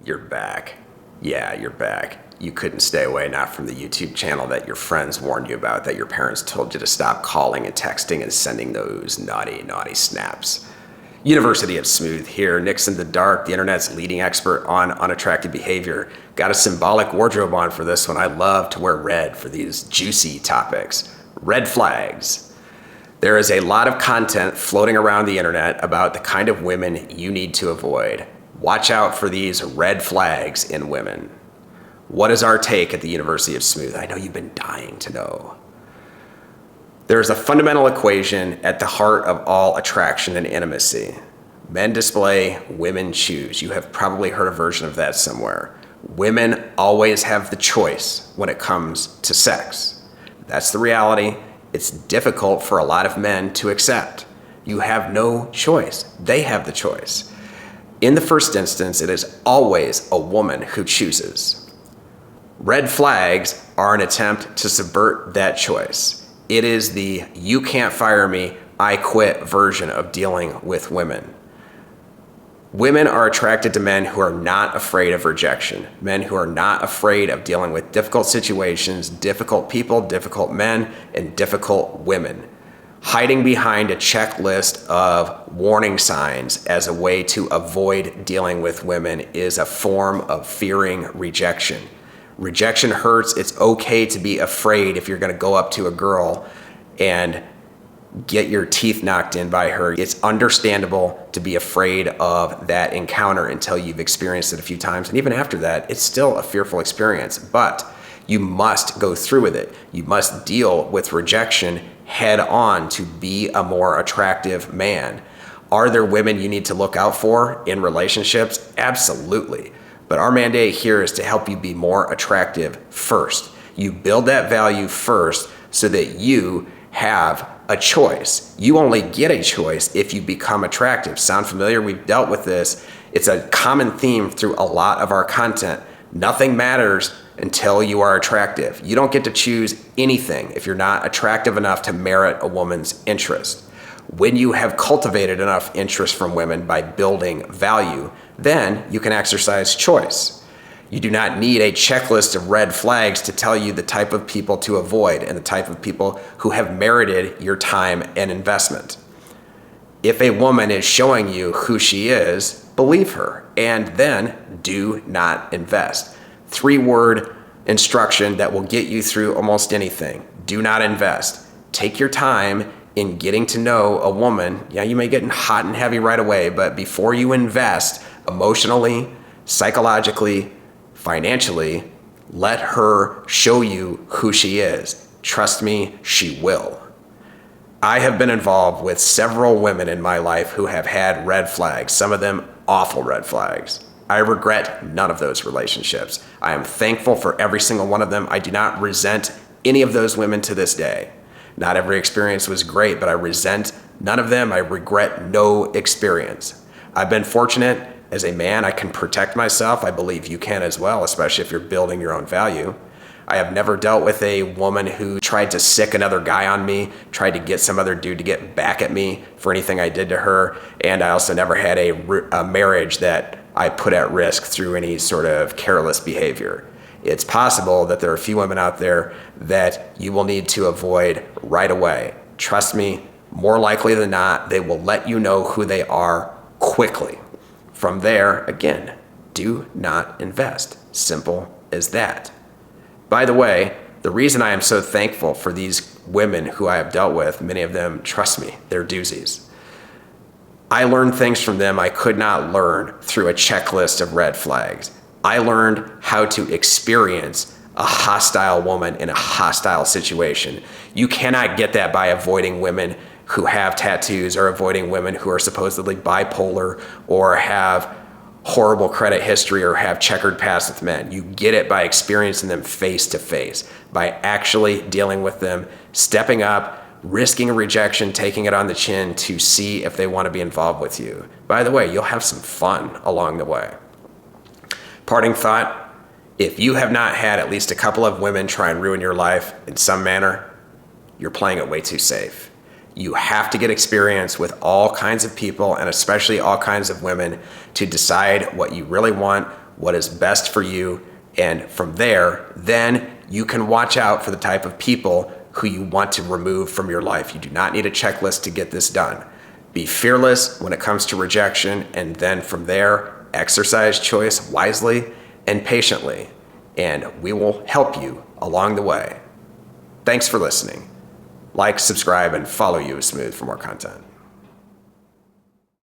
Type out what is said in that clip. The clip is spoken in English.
You're back. Yeah, you're back. You couldn't stay away, not from the YouTube channel that your friends warned you about, that your parents told you to stop calling and texting and sending those naughty, naughty snaps. University of Smooth here, Nick's in the dark, the internet's leading expert on unattractive behavior. Got a symbolic wardrobe on for this one. I love to wear red for these juicy topics. Red flags. There is a lot of content floating around the internet about the kind of women you need to avoid. Watch out for these red flags in women. What is our take at the University of Smooth? I know you've been dying to know. There is a fundamental equation at the heart of all attraction and intimacy. Men display, women choose. You have probably heard a version of that somewhere. Women always have the choice when it comes to sex. That's the reality. It's difficult for a lot of men to accept. You have no choice. They have the choice. In the first instance, it is always a woman who chooses. Red flags are an attempt to subvert that choice. It is the "you can't fire me, I quit" version of dealing with women. Women are attracted to men who are not afraid of rejection, men who are not afraid of dealing with difficult situations, difficult people, difficult men, and difficult women. Hiding behind a checklist of warning signs as a way to avoid dealing with women is a form of fearing rejection. Rejection hurts. It's okay to be afraid if you're going to go up to a girl and get your teeth knocked in by her. It's understandable to be afraid of that encounter until you've experienced it a few times. And even after that, it's still a fearful experience, but you must go through with it. You must deal with rejection head on to be a more attractive man. Are there women you need to look out for in relationships? Absolutely. But our mandate here is to help you be more attractive first. You build that value first so that you have a choice. You only get a choice if you become attractive. Sound familiar? We've dealt with this. It's a common theme through a lot of our content. Nothing matters until you are attractive. You don't get to choose anything if you're not attractive enough to merit a woman's interest. When you have cultivated enough interest from women by building value, then you can exercise choice. You do not need a checklist of red flags to tell you the type of people to avoid and the type of people who have merited your time and investment. If a woman is showing you who she is, believe her, and then do not invest. 3-word instruction that will get you through almost anything. Do not invest. Take your time in getting to know a woman. Yeah, you may get hot and heavy right away, but before you invest emotionally, psychologically, financially, let her show you who she is. Trust me, she will. I have been involved with several women in my life who have had red flags, some of them awful red flags. I regret none of those relationships. I am thankful for every single one of them. I do not resent any of those women to this day. Not every experience was great, but I resent none of them. I regret no experience. I've been fortunate as a man. I can protect myself. I believe you can as well, especially if you're building your own value. I have never dealt with a woman who tried to sick another guy on me, tried to get some other dude to get back at me for anything I did to her. And I also never had a marriage that I put at risk through any sort of careless behavior. It's possible that there are a few women out there that you will need to avoid right away. Trust me, more likely than not, they will let you know who they are quickly. From there, again, do not invest. Simple as that. By the way, the reason I am so thankful for these women who I have dealt with, many of them, trust me, they're doozies. I learned things from them I could not learn through a checklist of red flags. I learned how to experience a hostile woman in a hostile situation. You cannot get that by avoiding women who have tattoos or avoiding women who are supposedly bipolar or have horrible credit history or have checkered past with men. You get it by experiencing them face to face, by actually dealing with them, stepping up, risking a rejection, taking it on the chin to see if they want to be involved with you. By the way, you'll have some fun along the way. Parting thought, if you have not had at least a couple of women try and ruin your life in some manner, you're playing it way too safe. You have to get experience with all kinds of people and especially all kinds of women to decide what you really want, what is best for you. And from there, then you can watch out for the type of people who you want to remove from your life. You do not need a checklist to get this done. Be fearless when it comes to rejection, and then from there, exercise choice wisely and patiently, and we will help you along the way. Thanks for listening. Like, subscribe, and follow You Is Smooth for more content.